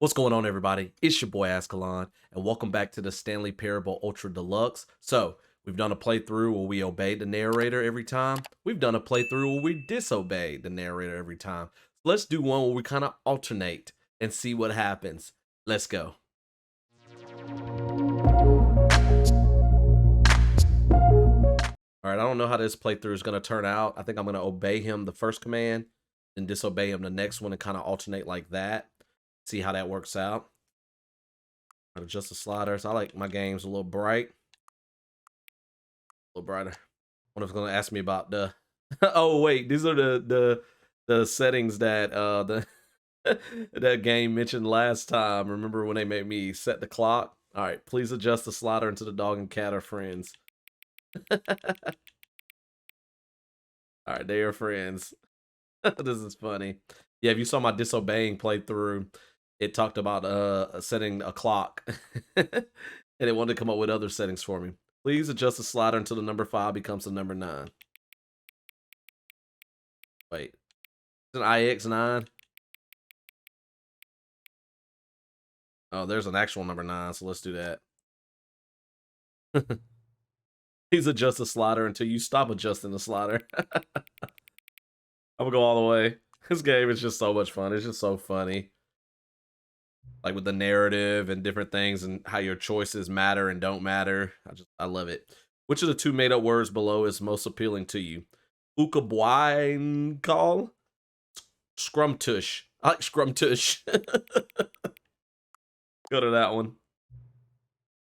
What's going on, everybody? It's your boy Azkhalon, and welcome back to the Stanley Parable Ultra Deluxe. So, we've done a playthrough where we obeyed the narrator every time. We've done a playthrough where we disobeyed the narrator every time. Let's do one where we kind of alternate and see what happens. Let's go. All right, I don't know how this playthrough is going to turn out. I think I'm going to obey him the first command, then disobey him the next one, and kind of alternate like that. See how that works out. Adjust the sliders. I like my games a little bright. A little brighter. What if it's gonna ask me about the oh wait, these are the settings that the that game mentioned last time. Remember when they made me set the clock? Alright, please adjust the slider until the dog and cat are friends. Alright, they are friends. This is funny. Yeah, if you saw my disobeying playthrough, it talked about setting a clock and it wanted to come up with other settings for me. Please adjust the slider until the number 5 becomes the number 9. Wait, it's an IX9. Oh, there's an actual number 9, so let's do that. Please adjust the slider until you stop adjusting the slider. I'm gonna go all the way. This game is just so much fun. It's just so funny. Like with the narrative and different things and how your choices matter and don't matter. I love it. Which of the two made up words below is most appealing to you? Ukabwine call? Scrumtush. I like scrumtush. Go to that one.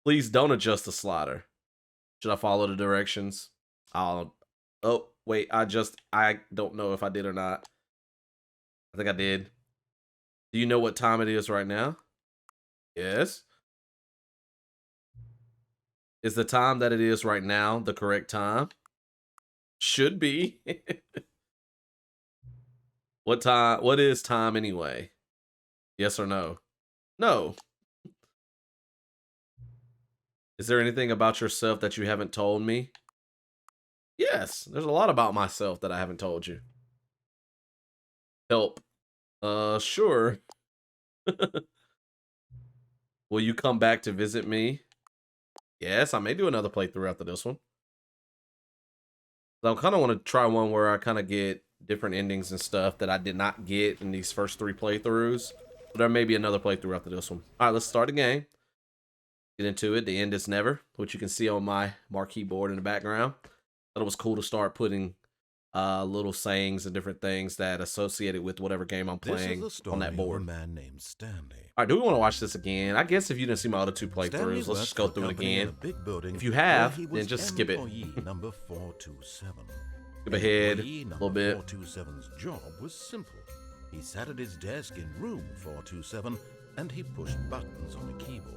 Please don't adjust the slider. Should I follow the directions? Oh wait, I don't know if I did or not. I think I did. Do you know what time it is right now? Yes. Is the time that it is right now the correct time? Should be. What time? What is time anyway? Yes or no? No. Is there anything about yourself that you haven't told me? Yes, there's a lot about myself that I haven't told you. Help. Sure. Will you come back to visit me? Yes, I may do another playthrough after this one. So I kind of want to try one where I kind of get different endings and stuff that I did not get in these first 3 playthroughs. But there may be another playthrough after this one. All right, let's start the game. Get into it. The end is never, which you can see on my marquee board in the background. Thought it was cool to start putting little sayings and different things that associated with whatever game I'm playing on that board. Of a man named Stanley. All right, do we want to watch this again? I guess if you didn't see my other 2 playthroughs, let's just go through it again. If you have, then just skip it. Number 427. Skip ahead a little bit. 427's job was simple. He sat at his desk in room 427 and he pushed buttons on a keyboard.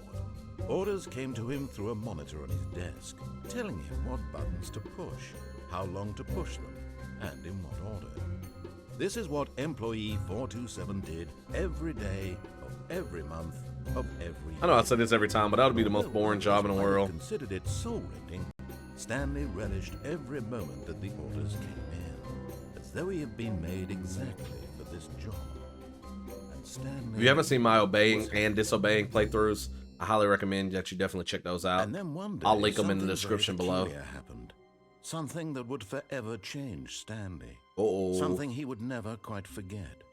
Orders came to him through a monitor on his desk, telling him what buttons to push, how long to push them, and in what order. This is what employee 427 did every day of every month of every year. I know I say this every time, but that would be the most boring job in the world. Considered it soul-rending, Stanley relished every moment that the orders came in, as though he had been made exactly for this job. And Stanley, if you haven't seen my obeying and disobeying playthroughs, I highly recommend that you definitely check those out. And then one day, I'll link them in the description below. Happened. Something that would forever change Stanley. Uh-oh. Something he would never quite forget.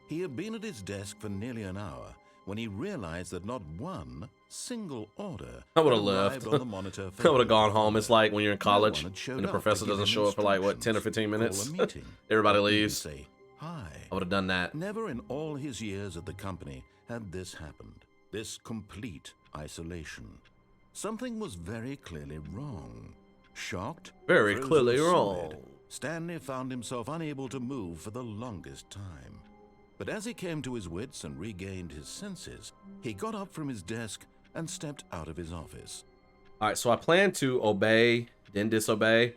He had been at his desk for nearly an hour when he realized that not one single order I would have left. on the monitor I would have gone home. It's like when you're in college no and the professor doesn't show up for like, what, 10 or 15 minutes? Everybody leaves. Say, hi. I would have done that. Never in all his years at the company had this happened. This complete isolation. Something was very clearly wrong. Shocked, Very frozen clearly solid, wrong. Stanley found himself unable to move for the longest time. But as he came to his wits and regained his senses, he got up from his desk and stepped out of his office. All right, so I plan to obey, then disobey,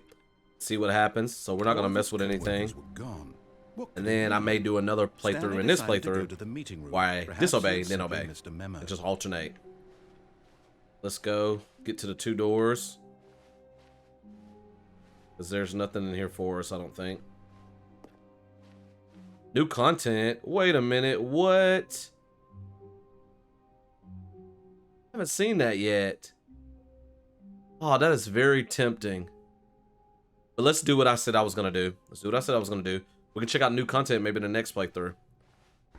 see what happens. So we're not going to mess with anything. And then I may do another playthrough in this playthrough where I disobey, then obey. And just alternate. Let's go get to the 2 doors. Because there's nothing in here for us, I don't think. New content? Wait a minute, what? haven't seen that yet. Oh, that is very tempting. But let's do what I said I was going to do. Let's do what I said I was going to do. We can check out new content maybe in the next playthrough.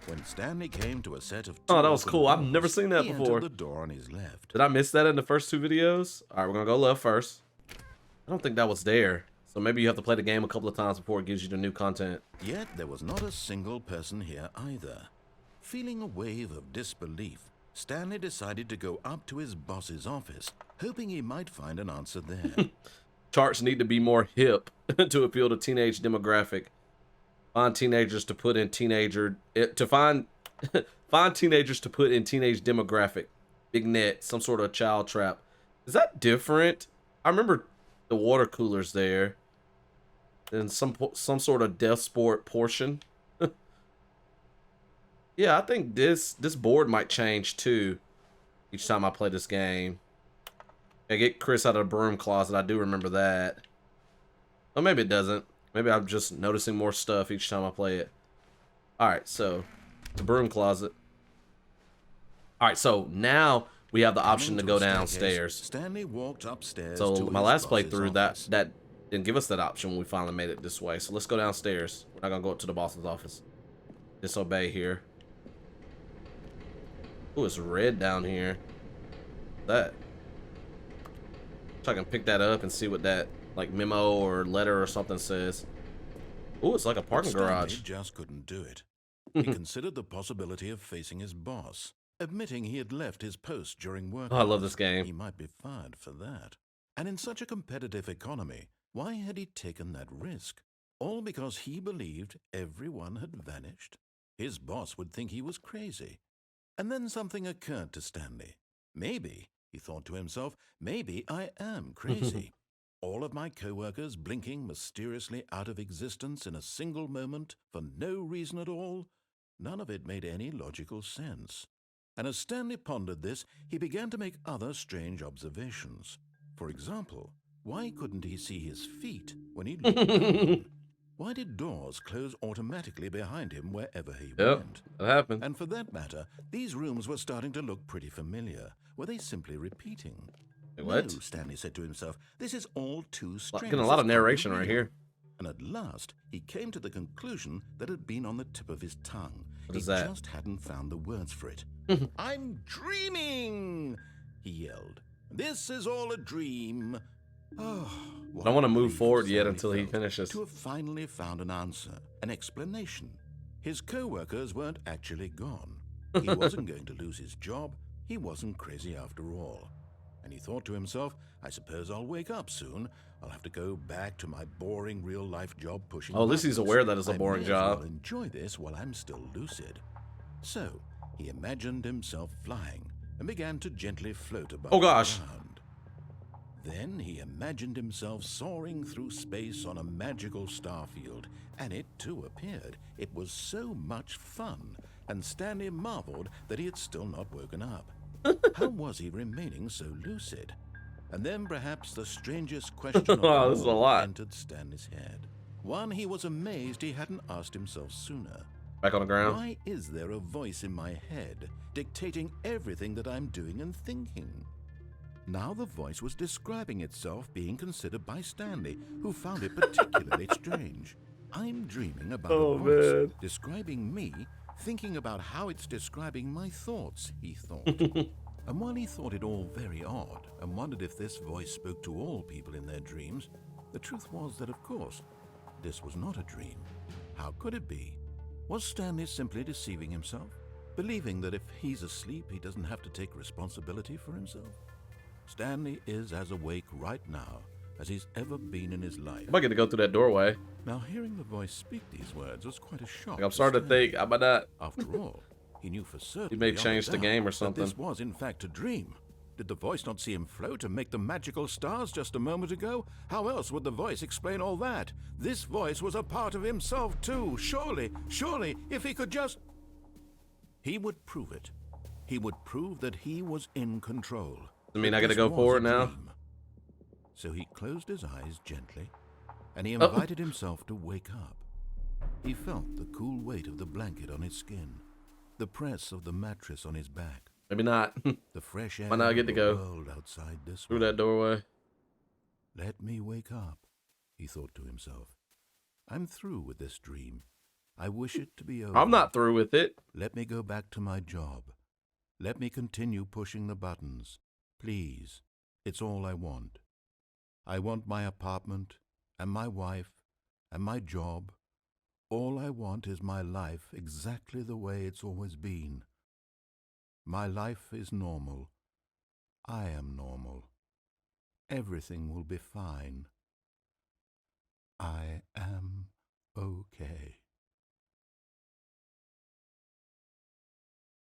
When Stanley came to a set of Oh, that was cool. I've never seen that before. The door on his left. Did I miss that in the first 2 videos? All right, we're going to go left first. I don't think that was there. So maybe you have to play the game a couple of times before it gives you the new content. Yet there was not a single person here either. Feeling a wave of disbelief, Stanley decided to go up to his boss's office, hoping he might find an answer there. Charts need to be more hip to appeal to teenage demographic. Find teenagers to put in teenager find teenagers to put in teenage demographic. Big net, some sort of child trap. Is that different? I remember the water coolers there. And some sort of death sport portion. Yeah, I think this board might change too each time I play this game. I get Chris out of the broom closet. I do remember that. Or maybe it doesn't. Maybe I'm just noticing more stuff each time I play it. Alright, so the broom closet. Alright, so now we have the option to go downstairs. Stanley walked upstairs. So my last playthrough, that didn't give us that option when we finally made it this way. So let's go downstairs. We're not gonna go up to the boss's office. Disobey here. Ooh, it's red down here. That. So I can pick that up and see what that like memo or letter or something says. Ooh, it's like a parking garage. He just couldn't do it. He considered the possibility of facing his boss, admitting he had left his post during work. Oh, I love this game. He might be fired for that. And in such a competitive economy, why had he taken that risk? All because he believed everyone had vanished? His boss would think he was crazy. And then something occurred to Stanley. Maybe, he thought to himself, maybe I am crazy. All of my co-workers blinking mysteriously out of existence in a single moment for no reason at all? None of it made any logical sense. And as Stanley pondered this, he began to make other strange observations. For example, why couldn't he see his feet when he looked down? Why did doors close automatically behind him wherever he went? That happened. And for that matter, these rooms were starting to look pretty familiar. Were they simply repeating? Wait, what? No, Stanley said to himself, this is all too strange. Getting a lot of narration right here. And at last, he came to the conclusion that had been on the tip of his tongue. What is that? He just hadn't found the words for it. I'm dreaming, he yelled. This is all a dream. Oh, I don't want to move forward yet until he finishes. To have finally found an answer, an explanation. His co-workers weren't actually gone. He wasn't going to lose his job. He wasn't crazy after all. And he thought to himself, I suppose I'll wake up soon. I'll have to go back to my boring real-life job pushing. Oh, at least he's aware that it's a boring job. I'll enjoy this while I'm still lucid. So he imagined himself flying and began to gently float above the ground. Then he imagined himself soaring through space on a magical starfield, and it too appeared. It was so much fun, and Stanley marveled that he had still not woken up. How was he remaining so lucid? And then perhaps the strangest question of all entered Stanley's head. One he was amazed he hadn't asked himself sooner. Back on the ground. Why is there a voice in my head dictating everything that I'm doing and thinking? Now the voice was describing itself being considered by Stanley, who found it particularly strange. I'm dreaming about a voice describing me, thinking about how it's describing my thoughts, he thought. And while he thought it all very odd and wondered if this voice spoke to all people in their dreams, the truth was that, of course, this was not a dream. How could it be? Was Stanley simply deceiving himself, believing that if he's asleep, he doesn't have to take responsibility for himself? Stanley is as awake right now as he's ever been in his life. I might get to go through that doorway. Now, hearing the voice speak these words was quite a shock. I'm starting to think, how about that? After all, he knew for certain he may change the game or something. This was in fact a dream. Did the voice not see him float and make the magical stars just a moment ago? How else would the voice explain all that? This voice was a part of himself too. Surely, if he could just... He would prove it. He would prove that he was in control. I mean, I gotta go forward now? So he closed his eyes gently, and he invited himself to wake up. He felt the cool weight of the blanket on his skin, the press of the mattress on his back, Maybe not. The fresh air Why not get of to the go world outside this through one. that doorway? Let me wake up, he thought to himself. I'm through with this dream. I wish it to be over. I'm not through with it. Let me go back to my job. Let me continue pushing the buttons. Please, it's all I want. I want my apartment, and my wife, and my job. All I want is my life exactly the way it's always been. My life is normal. I am normal. Everything will be fine. I am okay.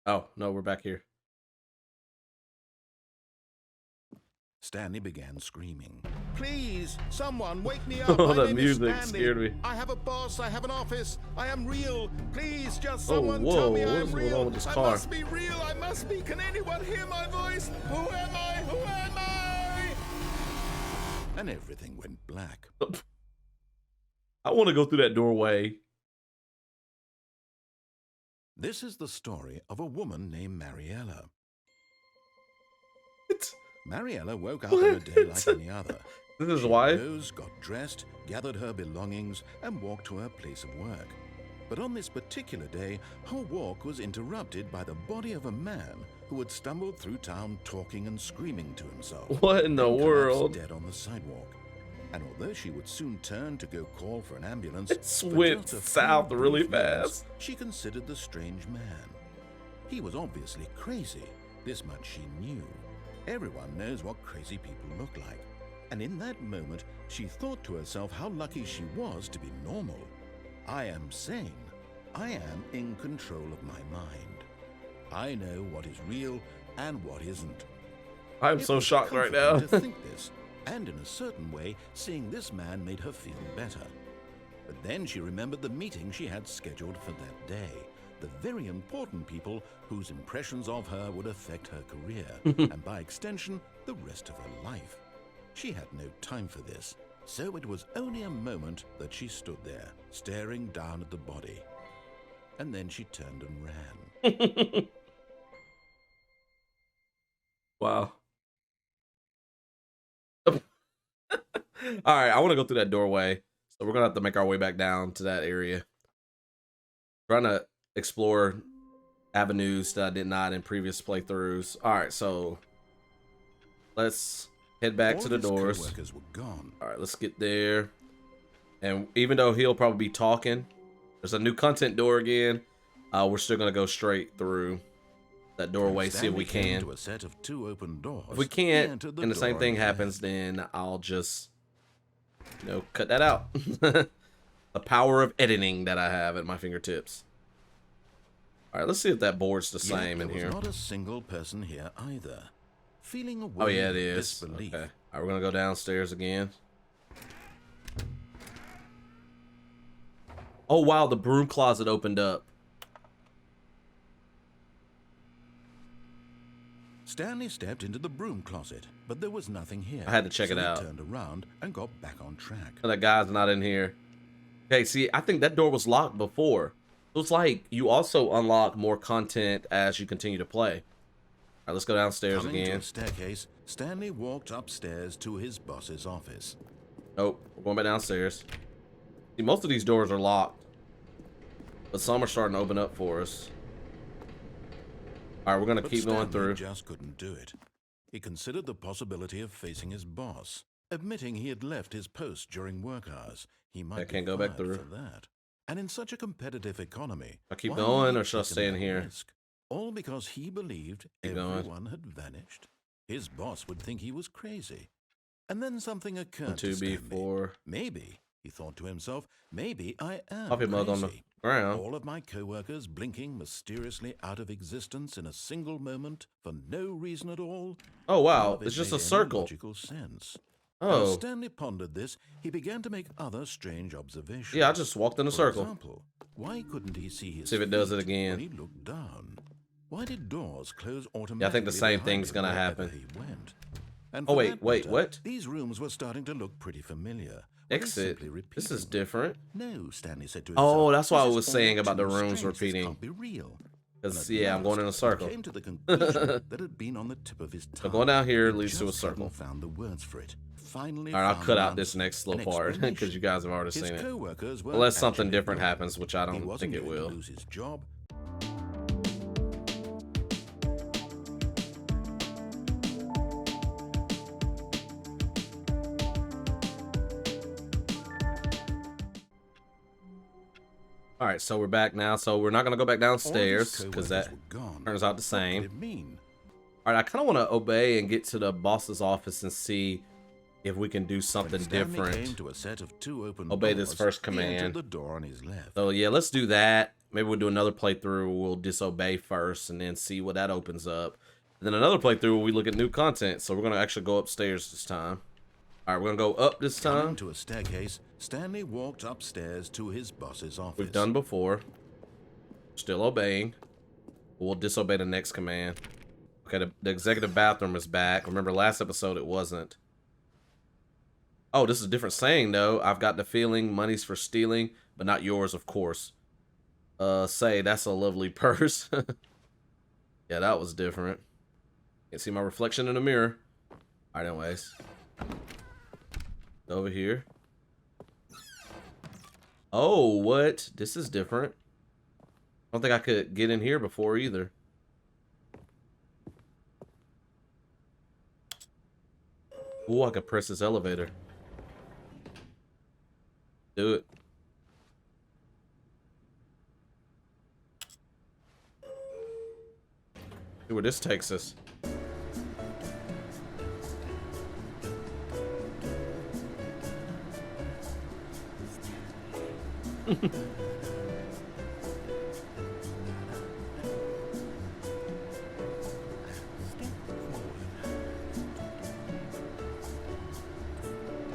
Oh, no, we're back here. Stanley began screaming. Please, someone wake me Oh, up. My that name is music Stanley. scared me. I have a boss. I have an office. I am real. Please, just Oh, someone whoa, tell me what I is am going on real. with this I car? must be real. I must be. Can anyone hear my voice? Who am I? Who am I? And everything went black. I want to go through that doorway. This is the story of a woman named Mariella. Mariella woke up in a day like any other. This is She why. rose, got dressed, gathered her belongings, and walked to her place of work. But on this particular day, her walk was interrupted by the body of a man who had stumbled through town talking and screaming to himself. What in the then collapsed world? dead on the sidewalk. And although she would soon turn to go call for an ambulance, It for went just a few south really brief moments, fast. she considered the strange man. He was obviously crazy. This much she knew. Everyone knows what crazy people look like. And in that moment, she thought to herself how lucky she was to be normal. I am sane. I am in control of my mind. I know what is real and what isn't. I'm It so was shocked right now. comforting to think this, and in a certain way, seeing this man made her feel better. But then she remembered the meeting she had scheduled for that day. The very important people whose impressions of her would affect her career, and by extension, the rest of her life. She had no time for this, so it was only a moment that she stood there, staring down at the body. And then she turned and ran. Wow. All right, I want to go through that doorway. So we're going to have to make our way back down to that area. Trying to explore avenues that I did not in previous playthroughs. All right, so let's head back All to the his doors. coworkers were gone. All right, let's get there. And even though he'll probably be talking, there's a new content door again. We're still going to go straight through that doorway, see if we Stanley came can. to a set of 2 open doors. If we He can't, entered and the same door thing on his happens, left. then I'll just, cut that out. The power of editing that I have at my fingertips. All right, let's see if that board's the Yet same in there was here. not a single person here either. Feeling a Oh, wave yeah, of it is. disbelief, Okay. All right, we're going to go downstairs again. Oh, wow, the broom closet opened up. Stanley stepped into the broom closet, but there was nothing here. I had to check so it out. He turned around and got back on track. Oh, that guy's not in here. Okay, see, I think that door was locked before. So it's like you also unlock more content as you continue to play. All right, let's go downstairs Coming to again. a staircase, Stanley walked upstairs to his boss's office. Nope, we're going back downstairs. See, most of these doors are locked, but some are starting to open up for us. All right, we're gonna But keep going Stanley through. just couldn't do it. He considered the possibility of facing his boss, admitting he had left his post during work hours. He might can't be go back fired through. for that. And in such a competitive economy, I keep why going, had or should I taken stay in that here? risk? All because he believed Keep going. everyone had vanished. His boss would think he was crazy. And then something occurred to 2B4. Stanley. Maybe, he thought to himself, maybe I am Coffee mug on the crazy. ground. All of my co-workers blinking mysteriously out of existence in a single moment for no reason at all. Oh None wow, of it it's just made a any circle. logical sense. As Oh, Stanley pondered this, he began to make other strange observations. yeah, I just walked in a For circle. example, why couldn't he see his See if it does it feet again. when he looked down? Why did doors close automatically? Yeah, I think the same behind thing's him gonna wherever happen. He went? And Oh for wait, that wait, matter, what? These rooms were starting to look pretty familiar. Were they Exit. simply This is repeating? different. No, Stanley said to himself. Oh, that's what I "This is was all saying about the too rooms strange. This repeating. can't be real. Because, And at yeah, I'm going in a last, circle. he came to the conclusion that had been on the tip of his So tongue. going down here He leads to a just circle. hadn't found the words for it. Finally, All right, I'll found cut the out this answer, next little an part because you guys have already His seen it. co-workers weren't Unless something actually different blind. happens, which I He don't wasn't think it going to will. lose his job. All right, so we're back now. So we're not going to go back All of his downstairs because co-workers that were gone. turns out the What same. could it mean? All right, I kind of want to obey and get to the boss's office and see if we can do something When Stanley came different. to a set of two open Obey this doors, first he entered command. the door on his left. So yeah, let's do that. Maybe we'll do another playthrough. We'll disobey first and then see what that opens up. And then another playthrough where we look at new content. So we're going to actually go upstairs this time. All right, we're going to go up this Coming time. to a staircase, Stanley walked upstairs to his boss's office. We've done before. Still obeying. We'll disobey the next command. Okay, the executive bathroom is back. Remember last episode it wasn't. Oh, this is a different saying though. I've got the feeling money's for stealing, but not yours, of course. Say, that's a lovely purse. Yeah, that was different. Can't see my reflection in the mirror. Alright, anyways. Over here. Oh, what? This is different. I don't think I could get in here before either. Ooh, I could press this elevator. Do it. See where this takes us.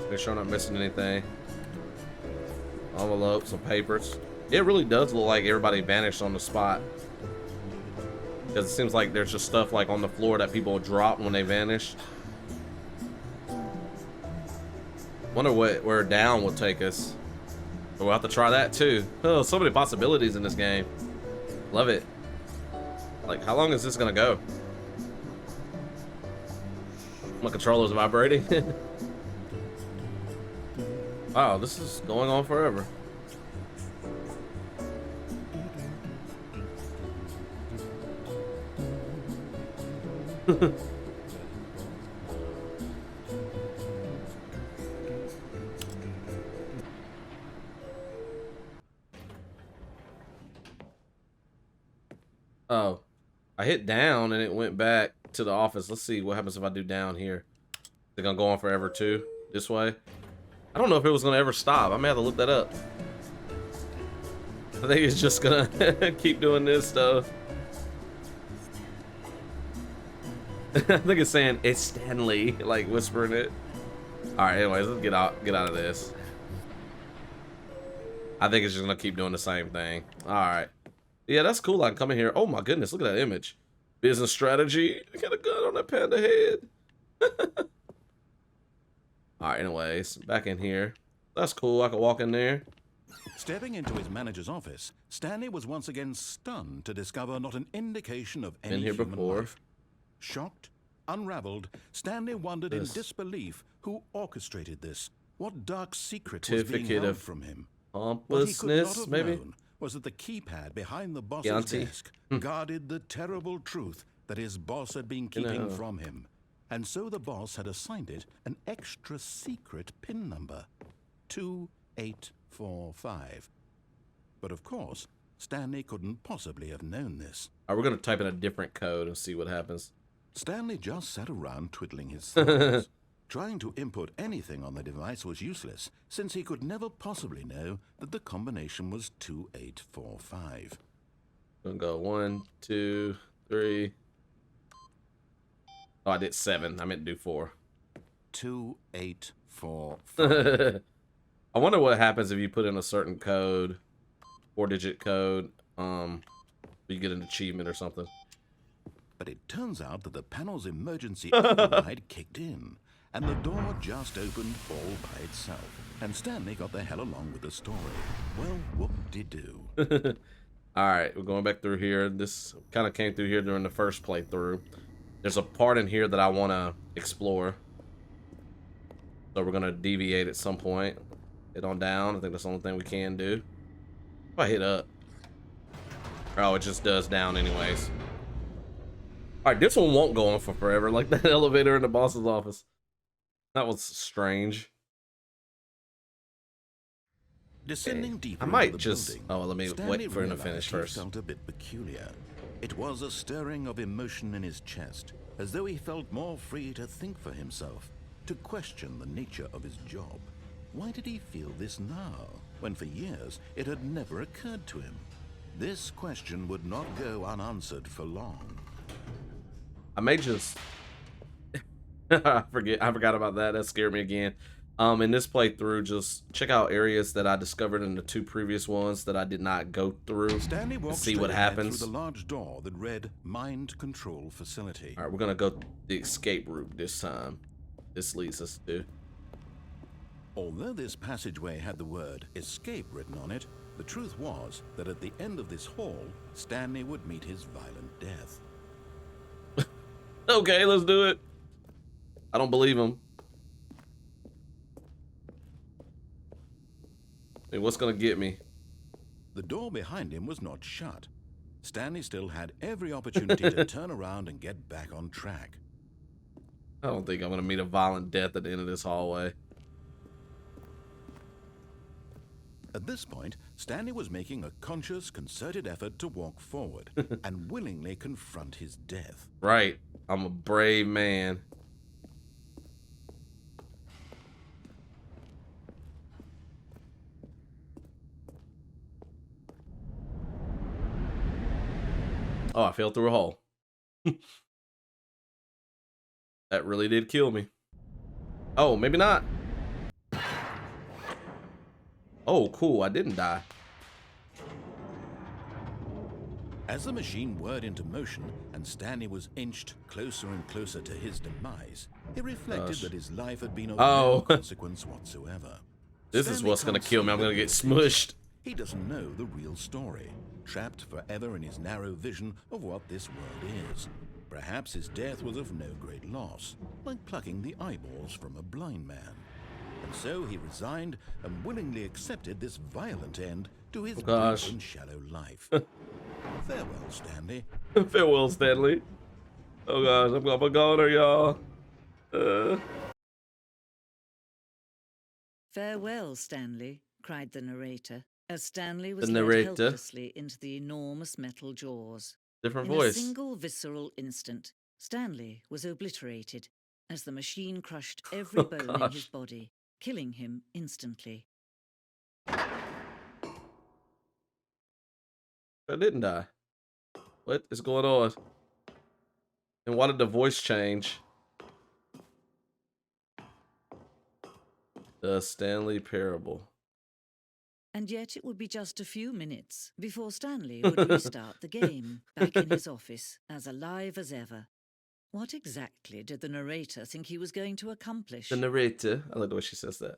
Make sure I'm not missing anything. Envelope, some papers. It really does look like everybody vanished on the spot. Because it seems like there's just stuff like on the floor that people drop when they vanish. Wonder where down will take us. We'll have to try that too. Oh, so many possibilities in this game. Love it. Like, how long is this gonna go? My controller's vibrating. Wow, this is going on forever. Oh, I hit down and it went back to the office. Let's see what happens if I do down here. They're gonna go on forever too, this way. I don't know if it was gonna ever stop. I may have to look that up. I think it's just gonna keep doing this stuff. I think it's saying it's Stanley, like whispering it. All right, anyways, let's get out of this. I think it's just gonna keep doing the same thing. All right, yeah, that's cool. I can come in here. Oh my goodness, look at that image. Business strategy. I got a gun on that panda head. All right, anyways, back in here. That's cool. I can walk in there. Stepping into his manager's office, Stanley was once again stunned to discover not an indication of any Been here human before. life. Shocked, unraveled, Stanley wondered in disbelief who orchestrated this. What dark secret was being Certificate held of from him? What he could not pompousness, have maybe. known was that the keypad behind the boss's Chianti. desk guarded the terrible truth that his boss had been keeping from him. And so the boss had assigned it an extra secret PIN number, 2845. But of course, Stanley couldn't possibly have known this. All right, we're gonna type in a different code and see what happens. Stanley just sat around twiddling his thumbs. Trying to input anything on the device was useless, since he could never possibly know that the combination was 2845. Gonna go 1, 2, 3. Oh, I did 7. I meant to do 4. 2845. I wonder what happens if you put in a certain code, 4-digit code. You get an achievement or something. But it turns out that the panel's emergency override kicked in, and the door just opened all by itself. And Stanley got the hell along with the story. Well, whoop-de-doo. All right, we're going back through here. This kind of came through here during the first playthrough. There's a part in here that I want to explore. So we're going to deviate at some point. Hit on down. I think that's the only thing we can do. If I hit up. Oh, it just does down anyways. All right, this one won't go on for forever, like that elevator in the boss's office. That was strange. Descending deeper I might into the just... building, Oh, let me Stanley wait for him to realized finish he first. felt a bit peculiar. It was a stirring of emotion in his chest, as though he felt more free to think for himself, to question the nature of his job. Why did he feel this now, when for years it had never occurred to him? This question would not go unanswered for long. I may just... I forgot about that. That scared me again. In this playthrough, just check out areas that I discovered in the 2 previous ones that I did not go through. Stanley walked See what happens. through the large door that read Mind Control Facility. All right, we're gonna go the escape route this time. This leads us to... Although this passageway had the word escape written on it, the truth was that at the end of this hall, Stanley would meet his violent death. Okay, let's do it. I don't believe him. I mean, what's gonna get me? The door behind him was not shut. Stanley still had every opportunity to turn around and get back on track. I don't think I'm gonna meet a violent death at the end of this hallway. At this point, Stanley was making a conscious, concerted effort to walk forward and willingly confront his death. Right. I'm a brave man. Oh, I fell through a hole. That really did kill me. Oh, maybe not. Oh, cool. I didn't die. As the machine whirred into motion and Stanley was inched closer and closer to his demise, he reflected that his life had been of no consequence whatsoever. This is what's gonna kill me. I'm gonna get smushed. He doesn't know the real story, trapped forever in his narrow vision of what this world is. Perhaps his death was of no great loss, like plucking the eyeballs from a blind man. And so he resigned and willingly accepted this violent end to his brief and shallow life. Farewell, Stanley. Farewell, Stanley. Oh gosh, I'm a goner, y'all. Farewell, Stanley, cried the narrator, as Stanley was led helplessly into the enormous metal jaws. Different In voice. a single visceral instant, Stanley was obliterated as the machine crushed every bone in his body, killing him instantly. I didn't die. What is going on? And why did the voice change? The Stanley Parable. And yet it would be just a few minutes before Stanley would restart the game, back in his office, as alive as ever. What exactly did the narrator think he was going to accomplish? The narrator. I like the way she says that.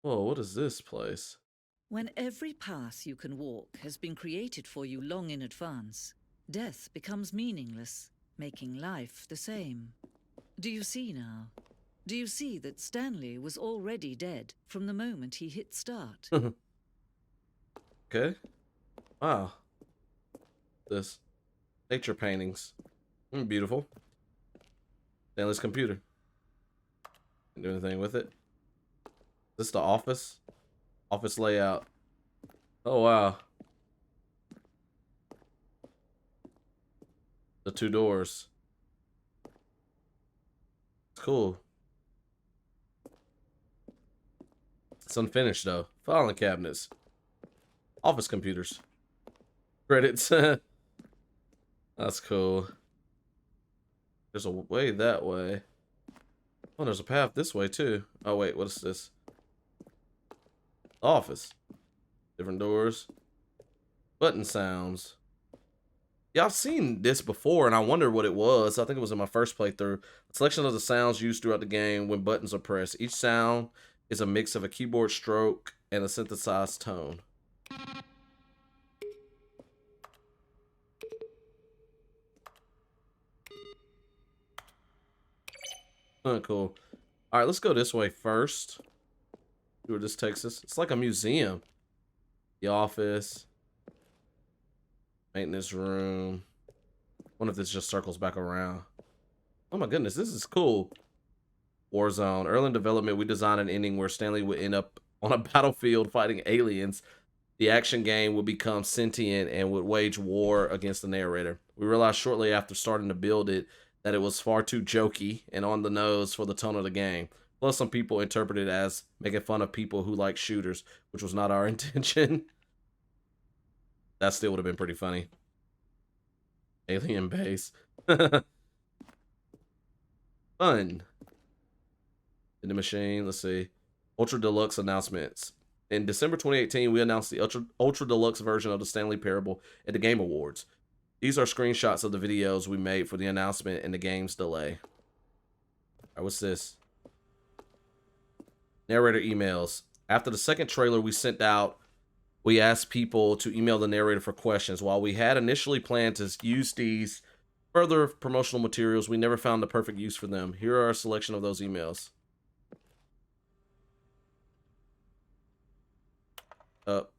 Whoa, what is this place? When every path you can walk has been created for you long in advance, death becomes meaningless, making life the same. Do you see now? Do you see that Stanley was already dead from the moment he hit start? Okay. Wow. This. Nature paintings. Beautiful. Stanley's computer. Can't do anything with it. Is this the office? Office layout. Oh, wow. The 2 doors. It's cool. It's unfinished, though. Filing cabinets. Office computers. Credits. That's cool. There's a way that way. Oh, there's a path this way, too. Oh, wait, what is this? Office. Different doors. Button sounds. Yeah, I've seen this before, and I wondered what it was. I think it was in my first playthrough. A selection of the sounds used throughout the game when buttons are pressed. Each sound is a mix of a keyboard stroke and a synthesized tone. Oh, cool. All right, let's go this way first. See where this takes us. It's like a museum. The office. Maintenance room. I wonder if this just circles back around. Oh my goodness, this is cool. Warzone. Early in development, we designed an ending where Stanley would end up on a battlefield fighting aliens. The action game would become sentient and would wage war against the narrator. We realized shortly after starting to build it that it was far too jokey and on the nose for the tone of the game. Plus, some people interpreted it as making fun of people who like shooters, which was not our intention. That still would have been pretty funny. Alien base. Fun. In the machine, let's see. Ultra Deluxe announcements. In December 2018, we announced the Ultra Deluxe version of the Stanley Parable at the Game Awards. These are screenshots of the videos we made for the announcement and the game's delay. Alright, what's this? Narrator emails. After the second trailer we sent out, we asked people to email the narrator for questions. While we had initially planned to use these further promotional materials, we never found the perfect use for them. Here are a selection of those emails.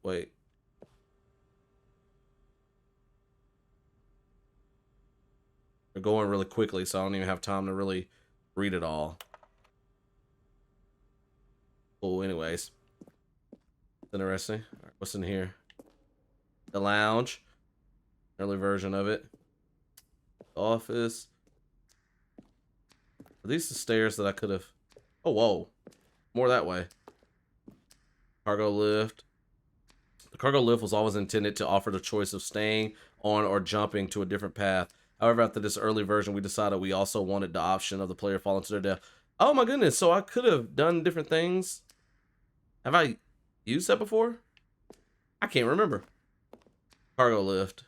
Wait. They're going really quickly, so I don't even have time to really read it all. Cool, anyways. Interesting. All right, what's in here? The lounge. Early version of it. Office. Are these the stairs that I could have... Oh, whoa. More that way. Cargo lift. The cargo lift was always intended to offer the choice of staying on or jumping to a different path. However, after this early version, we decided we also wanted the option of the player falling to their death. Oh my goodness, so I could have done different things. Have I used that before? I can't remember. Cargo lift.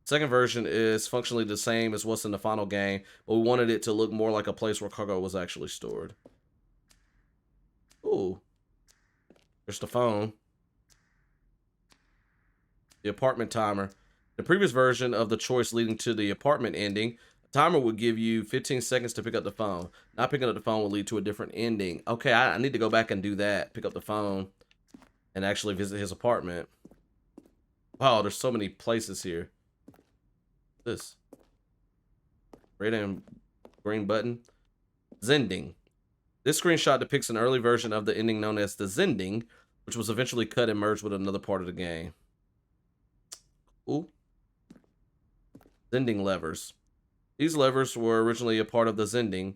Second version is functionally the same as what's in the final game, but we wanted it to look more like a place where cargo was actually stored. Ooh. There's the phone. The apartment timer. The previous version of the choice leading to the apartment ending, a timer would give you 15 seconds to pick up the phone. Not picking up the phone will lead to a different ending. Okay, I need to go back and do that. Pick up the phone and actually visit his apartment. Wow, there's so many places here. This. Red and green button. Zending. This screenshot depicts an early version of the ending known as the Zending, which was eventually cut and merged with another part of the game. Ooh. Zending levers. These levers were originally a part of the Zending.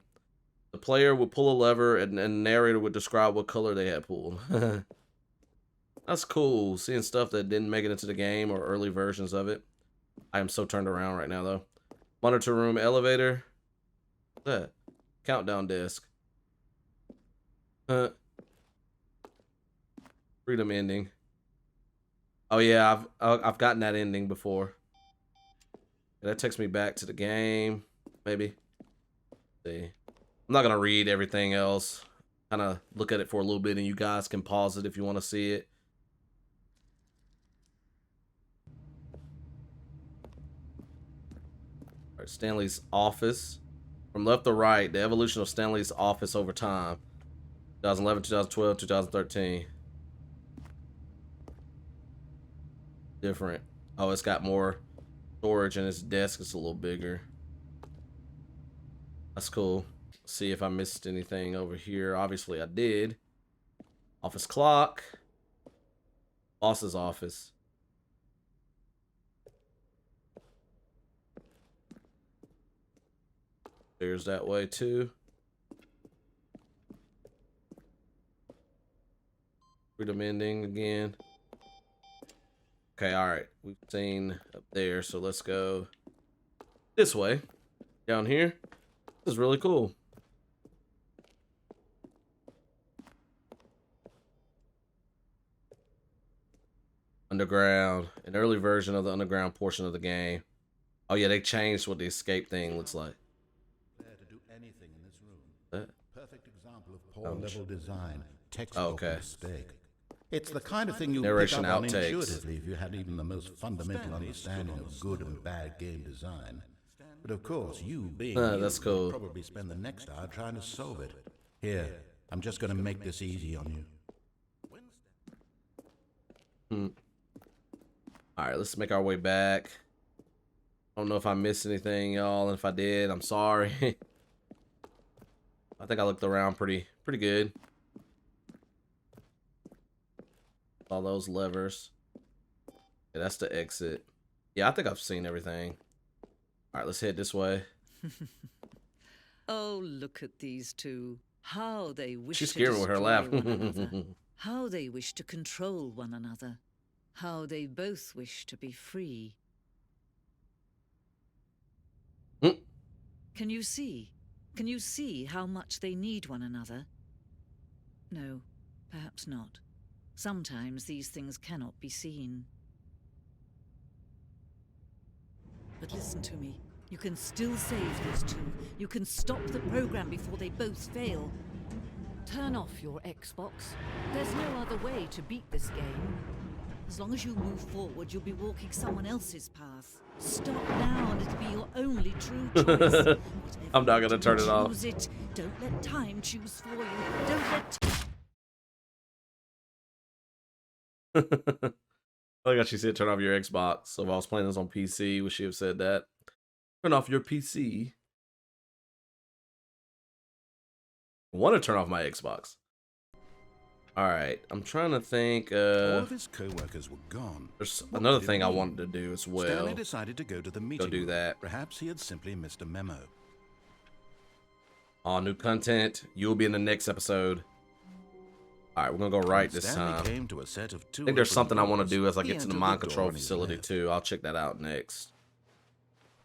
The player would pull a lever and the narrator would describe what color they had pulled. That's cool, seeing stuff that didn't make it into the game or early versions of it. I am so turned around right now, though. Monitor room, elevator. What's that? Countdown desk. Freedom ending. Oh yeah, I've gotten that ending before. That takes me back to the game, maybe. Let's see. I'm not gonna read everything else. Kind of look at it for a little bit, and you guys can pause it if you want to see it. All right, Stanley's office. From left to right, the evolution of Stanley's office over time. 2011, 2012, 2013. Different. Oh, it's got more storage and its desk is a little bigger. That's cool. Let's see if I missed anything over here. Obviously I did. Office clock. Boss's office. There's that way too. Freedom ending again. Okay, all right. We've seen up there, so let's go this way. Down here. This is really cool. Underground. An early version of the underground portion of the game. Oh yeah, they changed what the escape thing looks like. To do anything in this room. That? Perfect example of poor level design, textbook Okay. mistake. It's the kind of thing you Narration pick up on outtakes. intuitively if you had even the most fundamental understanding of good and bad game design. But of course, you being That's you, cool. will probably spend the next hour trying to solve it. Here, I'm just going to make this easy on you. All right, let's make our way back. I don't know if I missed anything, y'all, and if I did, I'm sorry. I think I looked around pretty good. All those levers. Yeah, that's the exit. Yeah, I think I've seen everything. All right, let's head this way. Oh, look at these two. How they wish She's to scared with her destroy laugh. one another. How they wish to control one another. How they both wish to be free. Hmm. Can you see? Can you see how much they need one another? No, perhaps not. Sometimes these things cannot be seen. But listen to me. You can still save these two. You can stop the program before they both fail. Turn off your Xbox. There's no other way to beat this game. As long as you move forward, you'll be walking someone else's path. Stop now and it'll be your only true choice. I'm not gonna turn it off. Choose it. Don't let time choose for you. Don't let I got she said turn off your Xbox. So if I was playing this on PC, would she have said that? Turn off your PC. I want to turn off my Xbox. All right, I'm trying to think. All of his co-workers were gone. There's What another could it thing I mean? wanted to do as well. Stanley decided to go to the meeting do room. that. Perhaps he had simply missed a memo. All new content. You'll be in the next episode. All right, we're gonna go right this Stanley time. came to a set of two I think there's open something I want to doors. do as I He get to the entered mind door control on his facility left. too. I'll check that out next.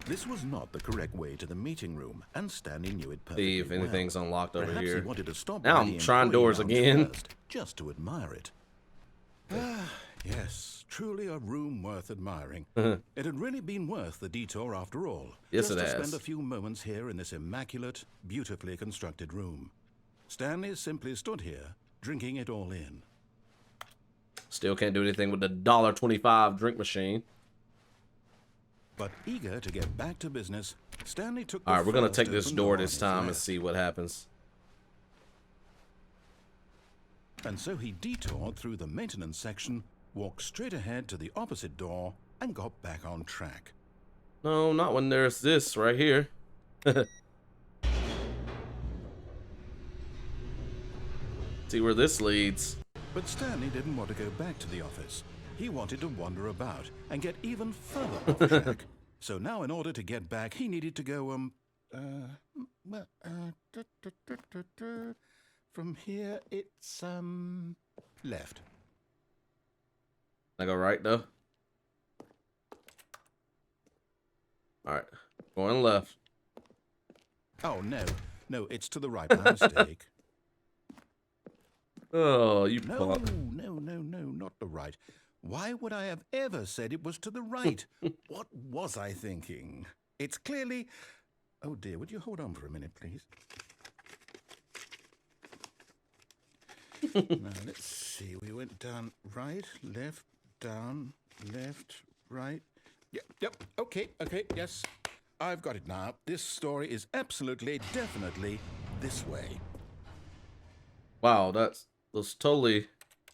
This was not the correct way to the meeting room, and Stanley knew it perfectly See if well. anything's unlocked over Perhaps here. he wanted to stop Now by I'm the trying employee doors lounge again. first, just to admire it. Ah, yes, truly a room worth admiring. It had really been worth the detour after all. Yes, just it to has. spend a few moments here in this immaculate, beautifully constructed room. Stanley simply stood here, drinking it all in. Still can't do anything with the $1.25 drink machine. But eager to get back to business, Stanley took the All right, we're gonna first take this open door on this his time and left. see what happens. And so he detoured through the maintenance section, walked straight ahead to the opposite door, and got back on track. No, not when there's this right here. See where this leads. But Stanley didn't want to go back to the office. He wanted to wander about and get even further off track. So now in order to get back, he needed to go, from here it's, left. I go right though. All right, going left. Oh, no, it's to the right, my mistake. Oh, you No, punk. no, not the right. Why would I have ever said it was to the right? What was I thinking? It's clearly... Oh dear, would you hold on for a minute, please? Now, let's see. We went down right, left, down, left, right. Yep, okay, yes. I've got it now. This story is absolutely, definitely this way. Wow, that's totally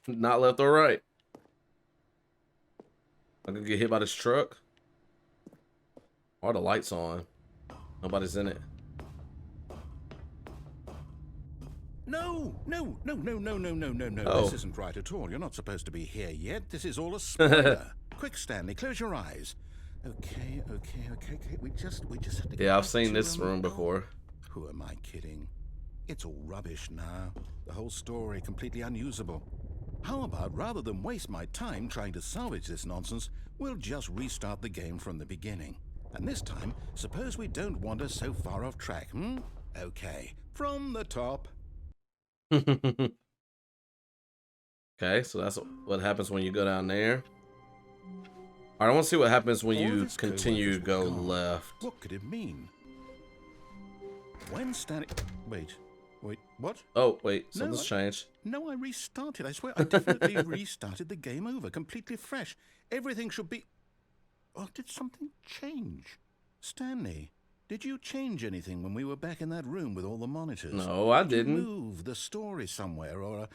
not left or right. I'm gonna get hit by this truck. Why are the lights on? Nobody's in it. No. Oh. This isn't right at all. You're not supposed to be here yet. This is all a spoiler. Quick, Stanley, close your eyes. Okay. We just have to get Yeah, I've back seen to, this room before. Who am I kidding? It's all rubbish now. The whole story completely unusable. How about, rather than waste my time trying to salvage this nonsense, we'll just restart the game from the beginning. And this time, suppose we don't wander so far off track, Okay, from the top. Okay, so that's what happens when you go down there. All right, I want to see what happens when All of you his continue to co-workers go were gone. left. What could it mean? When Stanley... Wait. Wait, what? Oh, wait, No, something's changed. No, I restarted. I swear, I definitely restarted the game over, completely fresh. Everything should be... Oh, did something change? Stanley, did you change anything when we were back in that room with all the monitors? No, I Did didn't. you move the story somewhere or...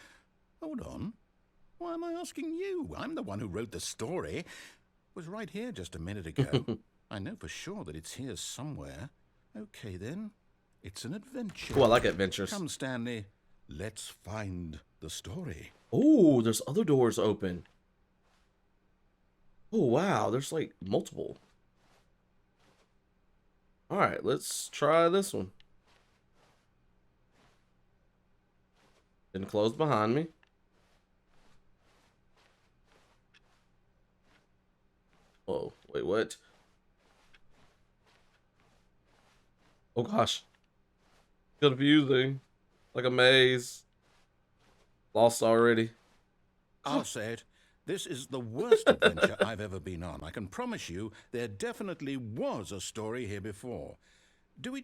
Hold on. Why am I asking you? I'm the one who wrote the story. It was right here just a minute ago. I know for sure that it's here somewhere. Okay, then. It's an adventure. Oh, I like adventures. Come, Stanley. Let's find the story. Oh, there's other doors open. Oh, wow. There's like multiple. All right, let's try this one. Didn't close behind me. Oh, wait, what? Oh, gosh. Confusing. Like a maze. Lost already. I'll say it. This is the worst adventure I've ever been on. I can promise you there definitely was a story here before. Do we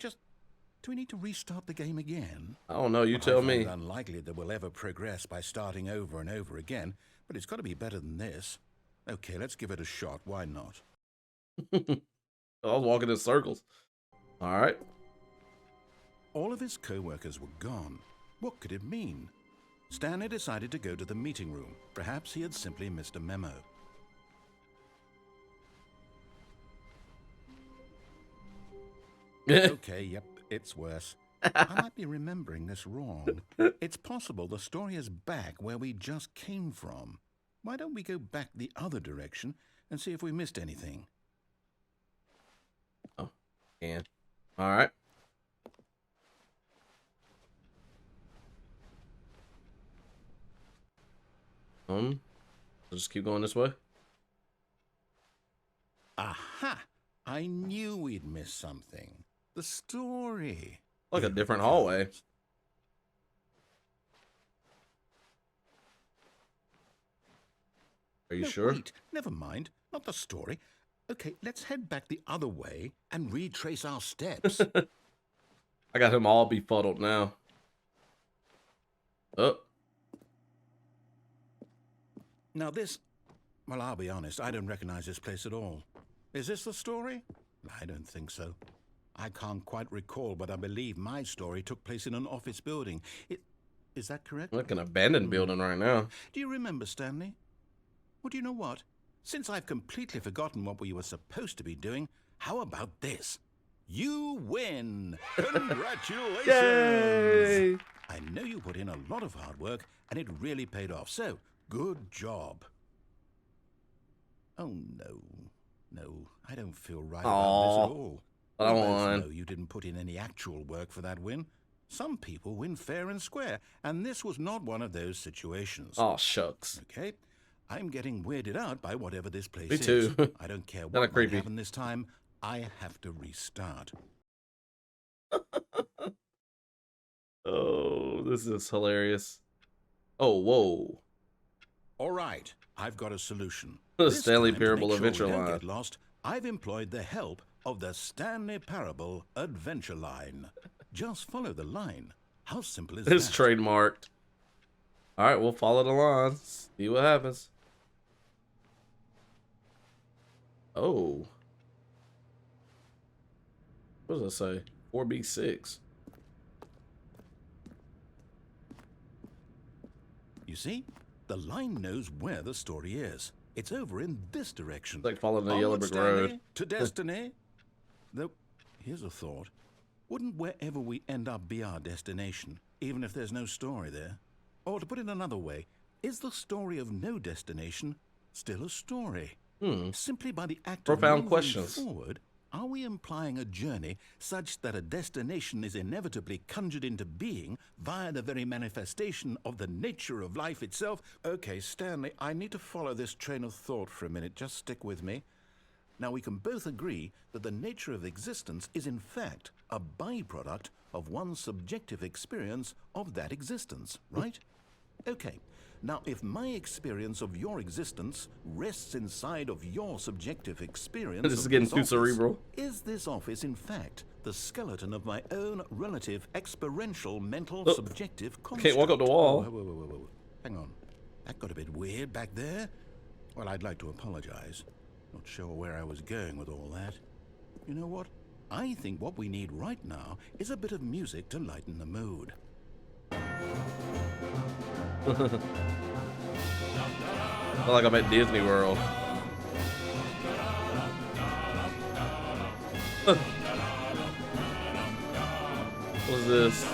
need to restart the game again? I don't know. You Well, tell I find me. it unlikely that we'll ever progress by starting over and over again, but it's got to be better than this. Okay, let's give it a shot. Why not? I was walking in circles. All right. All of his co-workers were gone. What could it mean? Stanley decided to go to the meeting room. Perhaps he had simply missed a memo. Okay, yep, it's worse. I might be remembering this wrong. It's possible the story is back where we just came from. Why don't we go back the other direction and see if we missed anything? Oh, and all right. Just keep going this way. Aha! I knew we'd missed something. The story. Like a Here different it hallway. comes. Are you No, sure? Wait, never mind. Not the story. Okay, let's head back the other way and retrace our steps. I got him all befuddled now. Oh, Now this... Well, I'll be honest, I don't recognize this place at all. Is this the story? I don't think so. I can't quite recall, but I believe my story took place in an office building. Is that correct? like an abandoned building right now. Do you remember, Stanley? Well, do you know what? Since I've completely forgotten what we were supposed to be doing, how about this? You win! Congratulations! Yay! I know you put in a lot of hard work, and it really paid off, so good job. Oh, no. No, I don't feel right about this at all. I We both won. know you didn't put in any actual work for that win. Some people win fair and square, and this was not one of those situations. Oh, shucks. Okay? I'm getting weirded out by whatever this place Me is. too. I don't care Kinda what might creepy. happen this time. I have to restart. Oh, this is hilarious. Oh, whoa. All right, I've got a solution. The This Stanley time, to Parable make sure Adventure we don't Line. get lost, I've employed the help of the Stanley Parable Adventure Line. Just follow the line. How simple is It's that? trademarked. All right, we'll follow the lines. See what happens. Oh. What does it say? 4B6. You see? The line knows where the story is. It's over in this direction. It's like following the Onward, yellow brick Stanley, road. to destiny. Though, here's a thought. Wouldn't wherever we end up be our destination, even if there's no story there? Or to put it another way, is the story of no destination still a story? Simply by the act Profound of moving questions. forward, are we implying a journey such that a destination is inevitably conjured into being via the very manifestation of the nature of life itself? Okay, Stanley, I need to follow this train of thought for a minute. Just stick with me. Now, we can both agree that the nature of existence is in fact a byproduct of one's subjective experience of that existence, right? Okay, now if my experience of your existence rests inside of your subjective experience This is of getting this too office, cerebral. is this office in fact the skeleton of my own relative experiential mental Oh, subjective I construct? can't walk up the wall. Whoa. Hang on. That got a bit weird back there. Well, I'd like to apologize. Not sure where I was going with all that. You know what? I think what we need right now is a bit of music to lighten the mood. I feel like I'm at Disney World. What's this?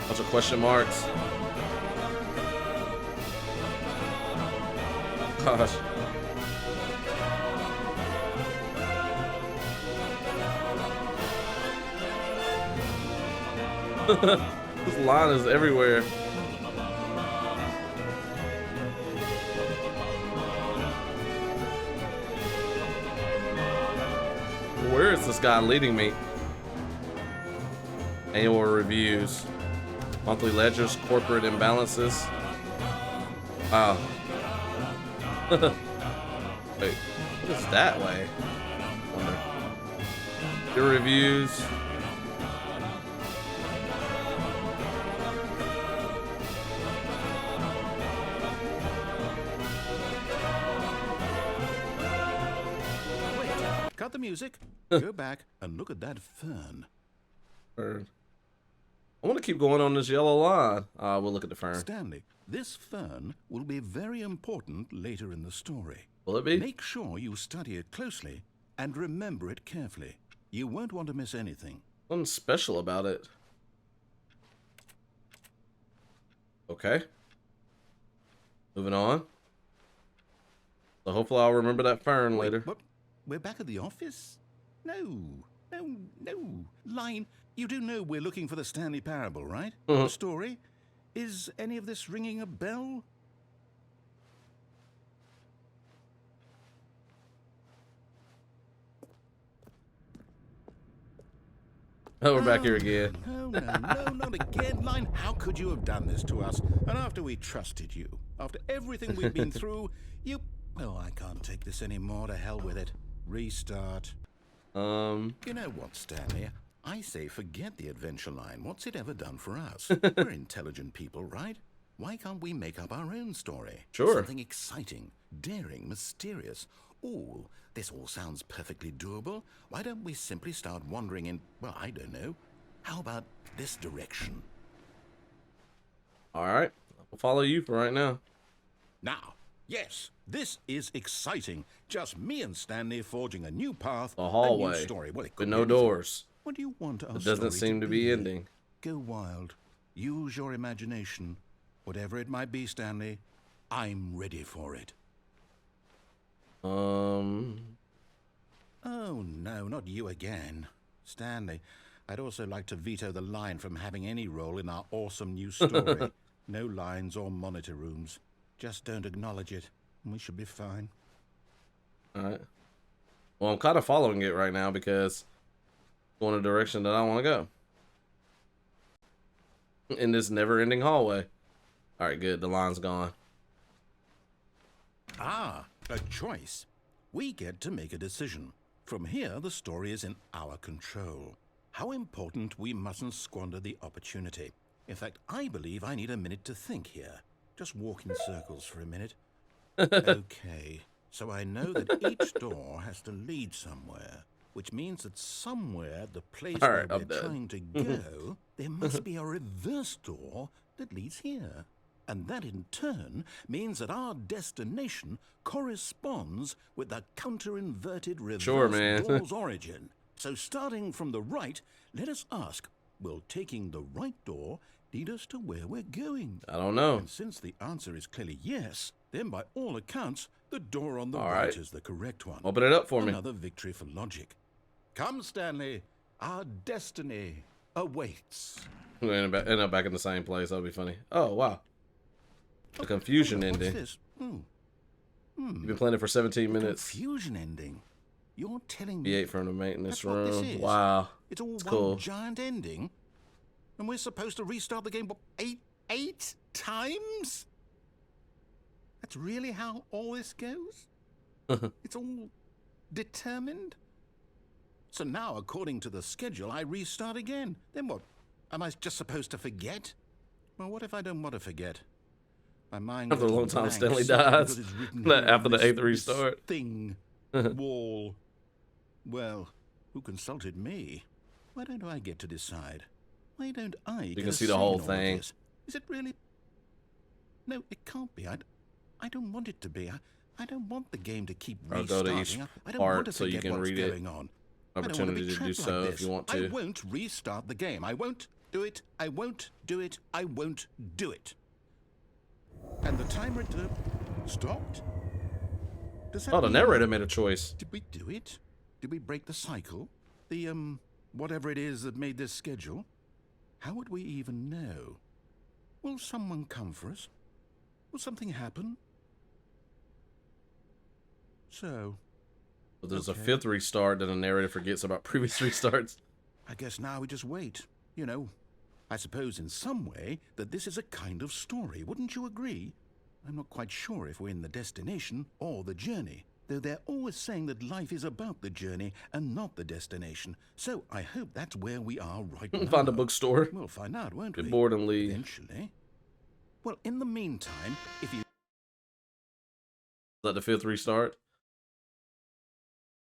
Bunch of question marks. Gosh. This line is everywhere. Where is this guy leading me? Annual reviews, monthly ledgers, corporate imbalances. Wow. Wait, what is that way? I wonder. Your reviews. Cut the music, go back and look at that fern. Fern. I want to keep going on this yellow line. We'll look at the fern. Stanley, this fern will be very important later in the story. Will it be? Make sure you study it closely and remember it carefully. You won't want to miss anything. Something special about it. Okay. Moving on. So hopefully I'll remember that fern later. What? We're back at the office? No. Line, you do know we're looking for the Stanley Parable, right? The story? Is any of this ringing a bell? Oh, we're back here again. No, not again, Line. How could you have done this to us? And after we trusted you, after everything we've been through, you... Oh, I can't take this anymore. To hell with it. Restart. You know what, Stanley? I say forget the adventure line. What's it ever done for us? We're intelligent people, right? Why can't we make up our own story? Sure. Something exciting, daring, mysterious. Ooh, this all sounds perfectly doable. Why don't we simply start wandering in, well, I don't know. How about this direction? All right. I'll follow you for right now. Now, yes, this is exciting. Just me and Stanley forging a new path, A a hallway. new story. Well, it But could no be anything. doors. What do you want our It doesn't story seem to be ending. Go wild. Use your imagination. Whatever it might be, Stanley, I'm ready for it. Oh, no, not you again. Stanley, I'd also like to veto the line from having any role in our awesome new story. No lines or monitor rooms. Just don't acknowledge it, and we should be fine. All right. Well, I'm kind of following it right now because it's going a direction that I want to go. In this never-ending hallway. All right, good. The line's gone. Ah, a choice. We get to make a decision. From here, the story is in our control. How important we mustn't squander the opportunity. In fact, I believe I need a minute to think here. Just walk in circles for a minute. Okay, so I know that each door has to lead somewhere, which means that somewhere at the place All where right, I'm we're done. trying to go, there must be a reverse door that leads here. And that in turn means that our destination corresponds with the counter-inverted reverse Sure, man. door's origin. So starting from the right, let us ask, will taking the right door lead us to where we're going? I don't know. And since the answer is clearly yes, then by all accounts, the door on the All right right. is the correct one. Open it up for me. Another victory for logic. Come, Stanley, our destiny awaits. We end up back in the same place. That'll be funny. Oh, wow. A confusion What's ending. this? You've been playing it for 17 minutes. Confusion ending. You're telling me B8 from the maintenance that's what this room. is? Wow. It's all It's one cool. giant ending? And we're supposed to restart the game, what, 8 8 times? That's really how all this goes? It's all determined? So now, according to the schedule, I restart again. Then what? Am I just supposed to forget? Well, what if I don't want to forget? My mind After a goes long time, blank Stanley simply dies. because it's written here After on the this- 8th restart. this thing, wall. Well, who consulted me? Why don't I get to decide? Why don't I? You can see the whole thing. Is it really? No, it can't be. I don't want it to be. I don't want the game to keep I'll restarting. go to each I don't want part to so you forget can what's read it. going on. I don't want Opportunity be to do trapped so like if you this. want I to. won't restart the game. I won't do it. I won't do it. I won't do it. And the timer stopped? Does that Oh, the mean- narrator made a choice. Did we do it? Did we break the cycle? The, whatever it is that made this schedule? How would we even know? Will someone come for us? Will something happen? So, But there's Okay. a 5th restart that the narrator forgets about previous restarts. I guess now we just wait. You know, I suppose in some way that this is a kind of story, wouldn't you agree? I'm not quite sure if we're in the destination or the journey, though they're always saying that life is about the journey and not the destination. So I hope that's where we are right now. Find a bookstore. We'll find out, won't Get we? bored and leave. Eventually. Well, in the meantime, if you... Is that the 5th restart?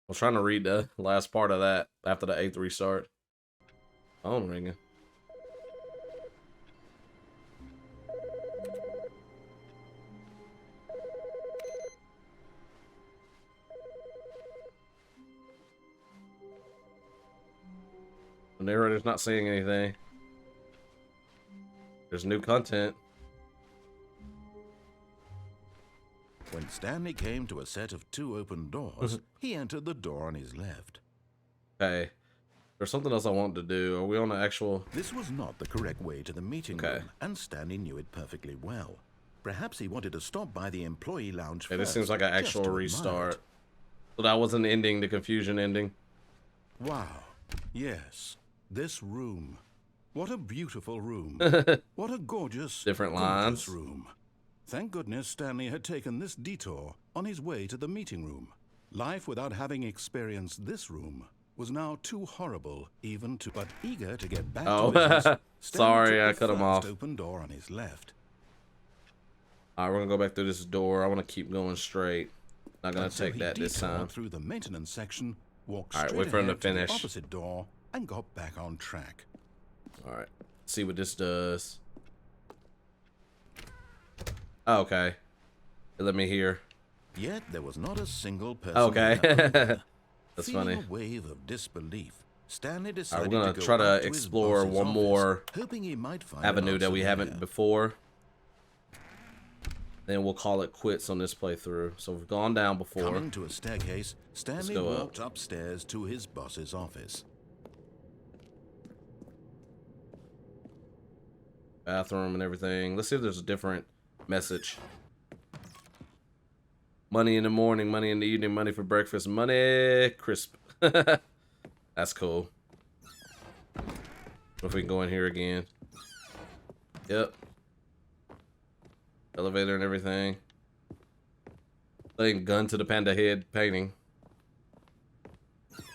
I was trying to read the last part of that after the 8th restart. Phone ringing. The narrator's not saying anything. There's new content. When Stanley came to a set of 2 open doors, he entered the door on his left. Okay. There's something else I wanted to do. Are we on the actual... This was not the correct way to the meeting Okay. room, and Stanley knew it perfectly well. Perhaps he wanted to stop by the employee lounge Okay, first. this seems like an just actual to admire restart. it. So that wasn't the ending, the confusion ending. Wow. Yes. This room. What a beautiful room. What a gorgeous, Different gorgeous lines. room. Thank goodness Stanley had taken this detour on his way to the meeting room. Life without having experienced this room was now too horrible even to... But eager to get back Oh, to business, Stanley sorry, took I the cut him first off. open door on his left. Alright, we're gonna go back through this door. I want to keep going straight. Not gonna And so take he that this detoured time. through the maintenance section, walked All right, straight wait for him to ahead to the finish. opposite door, and got back on track. Alright, see what this does. Oh, okay. It let me hear. Yet there was not a single person. Okay. in that room. That's Feeling funny. a wave of disbelief, Stanley Alright, decided we're gonna to go try to back to his explore boss's one office, more hoping he might find avenue an that we answer haven't there. before. Then we'll call it quits on this playthrough. So we've gone down before. Coming to a staircase, Stanley go up. walked upstairs to his boss's office. Bathroom and everything. Let's see if there's a different message. Money in the morning, money in the evening, money for breakfast, money crisp. That's cool. What if we can go in here again? Yep. Elevator and everything. Laying gun to the panda head painting.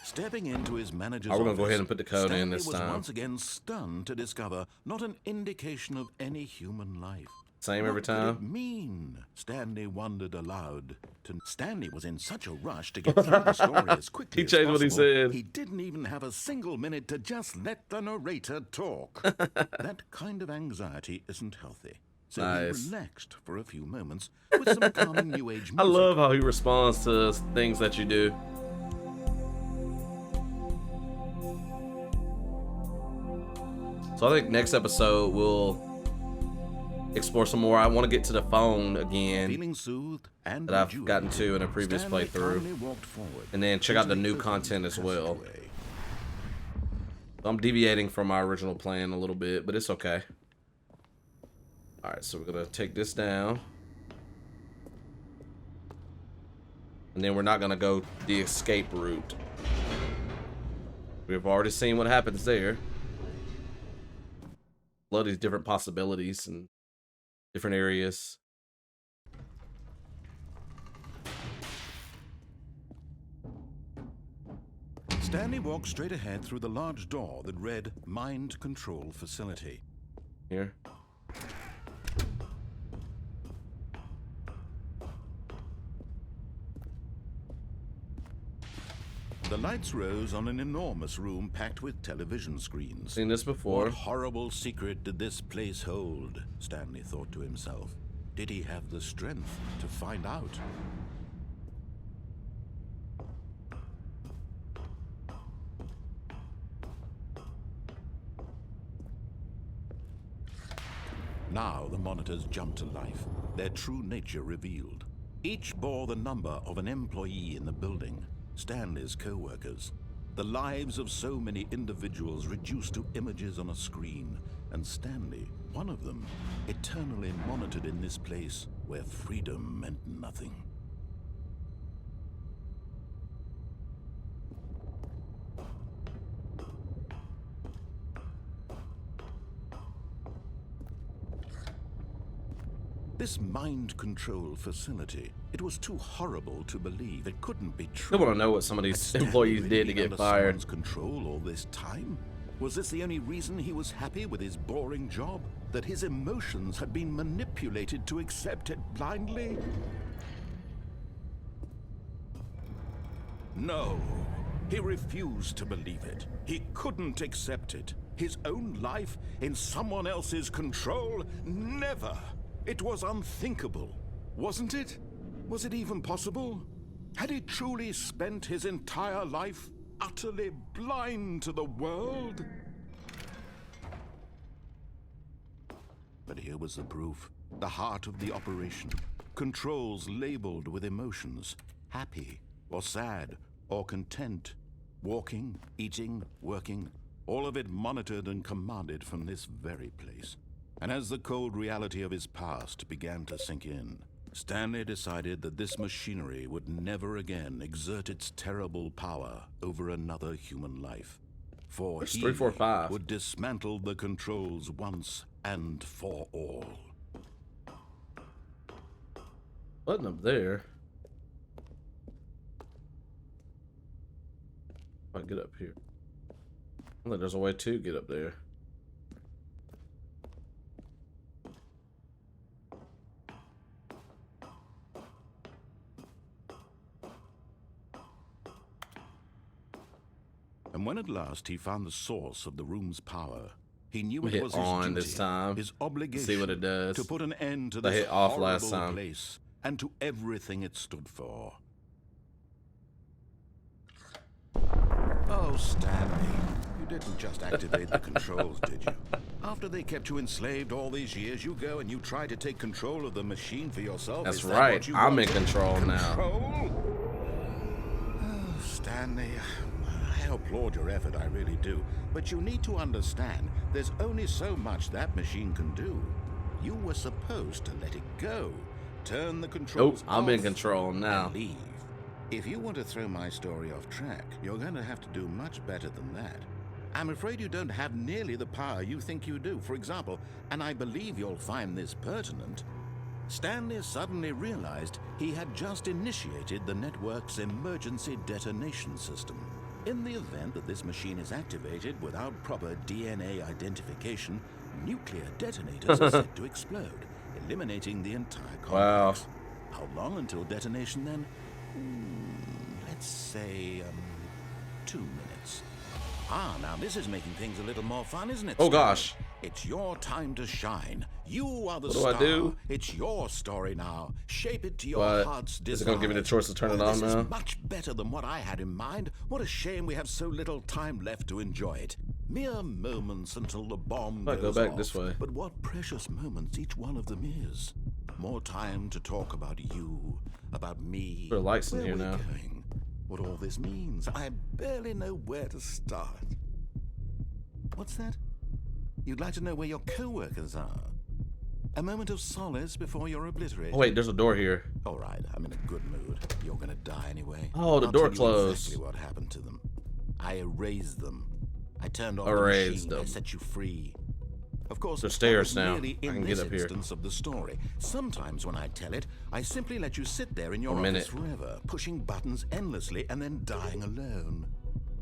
Stepping into his manager's We're gonna go office, ahead and put the code in Stanley this was time. once again stunned to discover not an indication of any human life. Same every What could time. it mean? Stanley wondered aloud. Stanley was in such a rush to get through the story as quickly He as changed what he possible, said. He didn't even have a single minute to just let the narrator talk. That kind of anxiety isn't healthy. So Nice. he relaxed for a few moments with some calming new age music. I love how he responds to things that you do. So I think next episode we'll explore some more. I want to get to the phone again Feeling soothed and that I've rejuvenated, gotten to in a previous Stanley playthrough. calmly walked forward And then check out the until he new opened content the as well. passageway. So I'm deviating from my original plan a little bit, but it's okay. Alright, so we're going to take this down. And then we're not going to go the escape route. We've already seen what happens there. Love these different possibilities and different areas. Stanley walked straight ahead through the large door that read Mind Control Facility. Here. The lights rose on an enormous room packed with television screens. Seen this before. What horrible secret did this place hold? Stanley thought to himself. Did he have the strength to find out? Now the monitors jumped to life, their true nature revealed. Each bore the number of an employee in the building, Stanley's co-workers. The lives of so many individuals reduced to images on a screen, and Stanley, one of them, eternally monitored in this place where freedom meant nothing. This mind control facility, it was too horrible to believe. It couldn't be true. I want to know what some of these employees did to get fired. Someone's control all this time? Was this the only reason he was happy with his boring job? That his emotions had been manipulated to accept it blindly? No, he refused to believe it. He couldn't accept it. His own life in someone else's control? Never! It was unthinkable, wasn't it? Was it even possible? Had he truly spent his entire life utterly blind to the world? But here was the proof, the heart of the operation. Controls labeled with emotions, happy or sad or content. Walking, eating, working, all of it monitored and commanded from this very place. And as the cold reality of his past began to sink in, Stanley decided that this machinery would never again exert its terrible power over another human life. For There's he 3, 4, 5. would dismantle the controls once and for all. Button up there. I get up here. I think there's a way to get up there. And when at last he found the source of the room's power, he knew We it hit was his on duty, this time. his obligation, See what it does. to put an end to I this hit off horrible last time. place and to everything it stood for. Oh, Stanley, you didn't just activate the controls, did you? After they kept you enslaved all these years, you go and you try to take control of the machine for yourself. That's Is that right. what you I'm in wanted? control now. Control? Oh, Stanley, I applaud your effort, I really do. But you need to understand, there's only so much that machine can do. You were supposed to let it go. Turn the controls Nope, I'm in off control now. and leave. If you want to throw my story off track, you're going to have to do much better than that. I'm afraid you don't have nearly the power you think you do. For example, and I believe you'll find this pertinent, Stanley suddenly realized he had just initiated the network's emergency detonation system. In the event that this machine is activated without proper DNA identification, nuclear detonators are set to explode, eliminating the entire complex. Wow. How long until detonation then? Let's say 2 minutes. Ah, now this is making things a little more fun, isn't it? Oh, Stanley? gosh. It's your time to shine. You are the What do star. I do? It's your story now. Shape it to your What? heart's desire. Is it gonna give me the choice to turn it on This now? is much better than what I had in mind. What a shame we have so little time left to enjoy it. Mere moments until the bomb I go goes back off. this way. But what precious moments each one of them is. More time to talk about you, about me. There are lights in where here we're now. going, what all this means. I barely know where to start. What's that? You'd like to know where your co-workers are? A moment of solace before you're obliterated. Oh wait, there's a door here. All right, I'm in a good mood. You're gonna die anyway. Oh, the I'll door tell you closed. exactly what happened to them. I erased them. I turned off Erased the machine. I them. set you free. Of course, There's that stairs was now. merely I in can get this up here. instance of the story. Sometimes when I tell it, I simply let you sit there in your A minute. office forever, pushing buttons endlessly and then dying alone.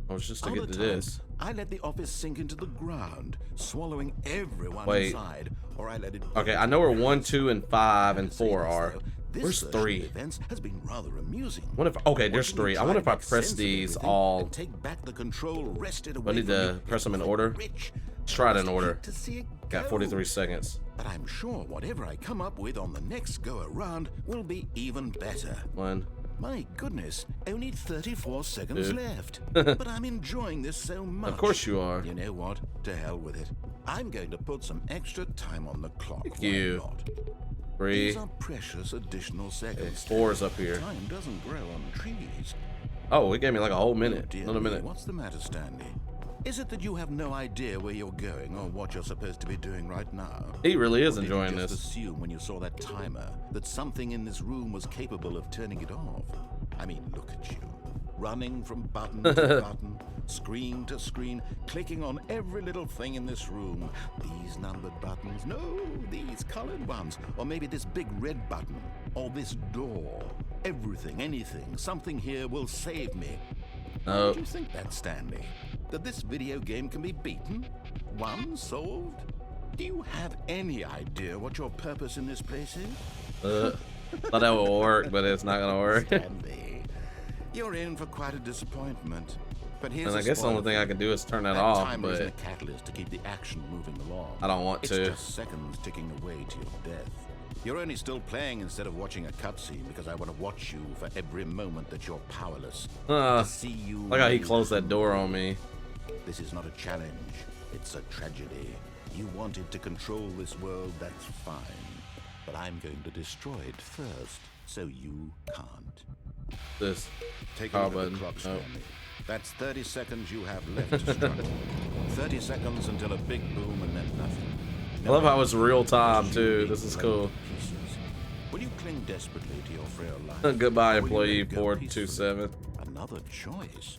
I was just to Other get to times, this. I let the office sink into the ground, swallowing everyone Wait. inside, or I let it. Okay, I know where 1, 2, and 5, and To say 4 this, are. though, this Where's version of 3? events has been rather amusing. What if? Okay, there's Watching you 3. I try wonder to if I make press sense of these everything all. and take back the control wrested I away need from to you press them in is order. rich. Let's try it in I order. hate to see it Got go. 43 seconds. But I'm sure whatever I come up with on the next go around will be even better. 1. My goodness, only 34 seconds 2. left. But I'm enjoying this so much. Of course you are. You know what? To hell with it. I'm going to put some extra time on the clock. Thank Why you. not? 3. These are precious additional seconds. 4 is up here. Time doesn't grow on trees. Oh, it gave me like a whole minute. Dear Another me, minute. what's the matter, Stanley? Is it that you have no idea where you're going or what you're supposed to be doing right now? He really is Or did enjoying you just this. assume when you saw that timer that something in this room was capable of turning it off? I mean, look at you. Running from button to button, screen to screen, clicking on every little thing in this room. These numbered buttons, no, these colored ones. Or maybe this big red button, or this door. Everything, anything, something here will save me. No. Do you think that, Stanley? That this video game can be beaten? Won? Solved? Do you have any idea what your purpose in this place is? Thought that would work, but it's not gonna work. Stanley, you're in for quite a disappointment. But here's And I a guess the only spoiler thing I for can you. do is turn that That off, timer isn't but a catalyst to keep the action moving along. I don't want It's to. just seconds ticking away to your death. You're only still playing instead of watching a cutscene because I want to watch you for every moment that you're powerless. To see you. Like how he lose. closed that door on me. This is not a challenge. It's a tragedy. You wanted to control this world, that's fine. But I'm going to destroy it first, so you can't. This. Take Power a look at button. the clock, Oh. Stanley. That's 30 seconds you have left to struggle. 30 seconds until a big boom and then nothing. I love how it's real time too. This is cool. Pieces. Will you cling desperately to your frail life? Goodbye, Or will you employee let go peacefully? 427. Another choice.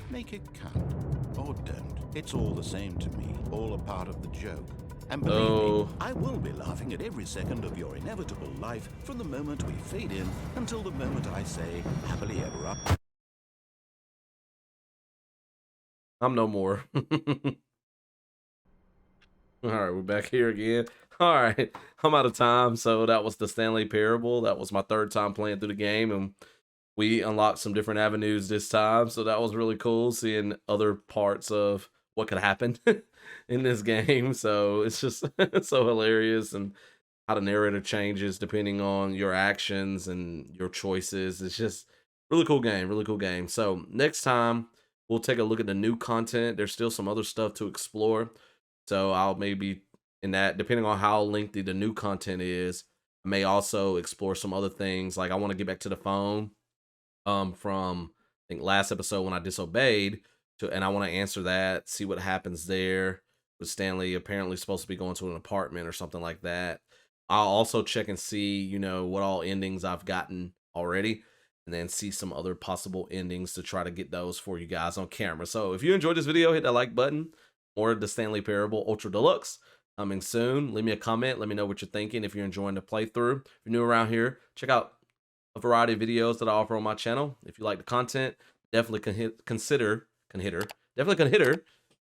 Make it count. Or don't. It's all the same to me. All a part of the joke. And believe Oh. me, I will be laughing at every second of your inevitable life from the moment we fade in until the moment I say, happily ever after. I'm no more. All right, we're back here again. All right, I'm out of time. So that was the Stanley Parable. That was my 3rd time playing through the game, and we unlocked some different avenues this time. So that was really cool seeing other parts of what could happen in this game. So it's just so hilarious, and how the narrator changes depending on your actions and your choices. It's just really cool game, really cool game. So next time we'll take a look at the new content. There's still some other stuff to explore. So I'll maybe, in that, depending on how lengthy the new content is, I may also explore some other things. Like I want to get back to the phone from I think last episode when I disobeyed, and I want to answer that, see what happens there. With Stanley apparently supposed to be going to an apartment or something like that. I'll also check and see, you know, what all endings I've gotten already, and then see some other possible endings to try to get those for you guys on camera. So if you enjoyed this video, hit that like button. Or the Stanley Parable Ultra Deluxe coming soon. Leave me a comment. Let me know what you're thinking. If you're enjoying the playthrough, if you're new around here, check out a variety of videos that I offer on my channel. If you like the content, definitely consider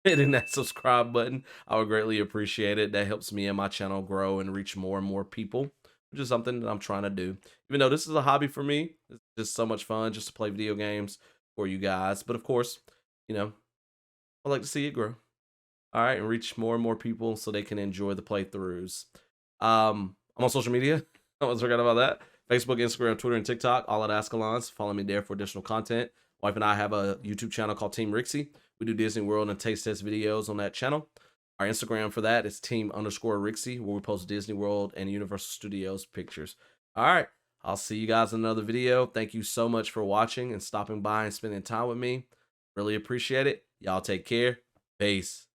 hitting that subscribe button. I would greatly appreciate it. That helps me and my channel grow and reach more and more people, which is something that I'm trying to do. Even though this is a hobby for me, it's just so much fun just to play video games for you guys. But of course, you know, I'd like to see it grow. All right, and reach more and more people so they can enjoy the playthroughs. I'm on social media. I almost forgot about that. Facebook, Instagram, Twitter, and TikTok, all at Azkhalon. So follow me there for additional content. Wife and I have a YouTube channel called Team Rixie. We do Disney World and taste test videos on that channel. Our Instagram for that is team_Rixie, where we post Disney World and Universal Studios pictures. All right, I'll see you guys in another video. Thank you so much for watching and stopping by and spending time with me. Really appreciate it. Y'all take care. Peace.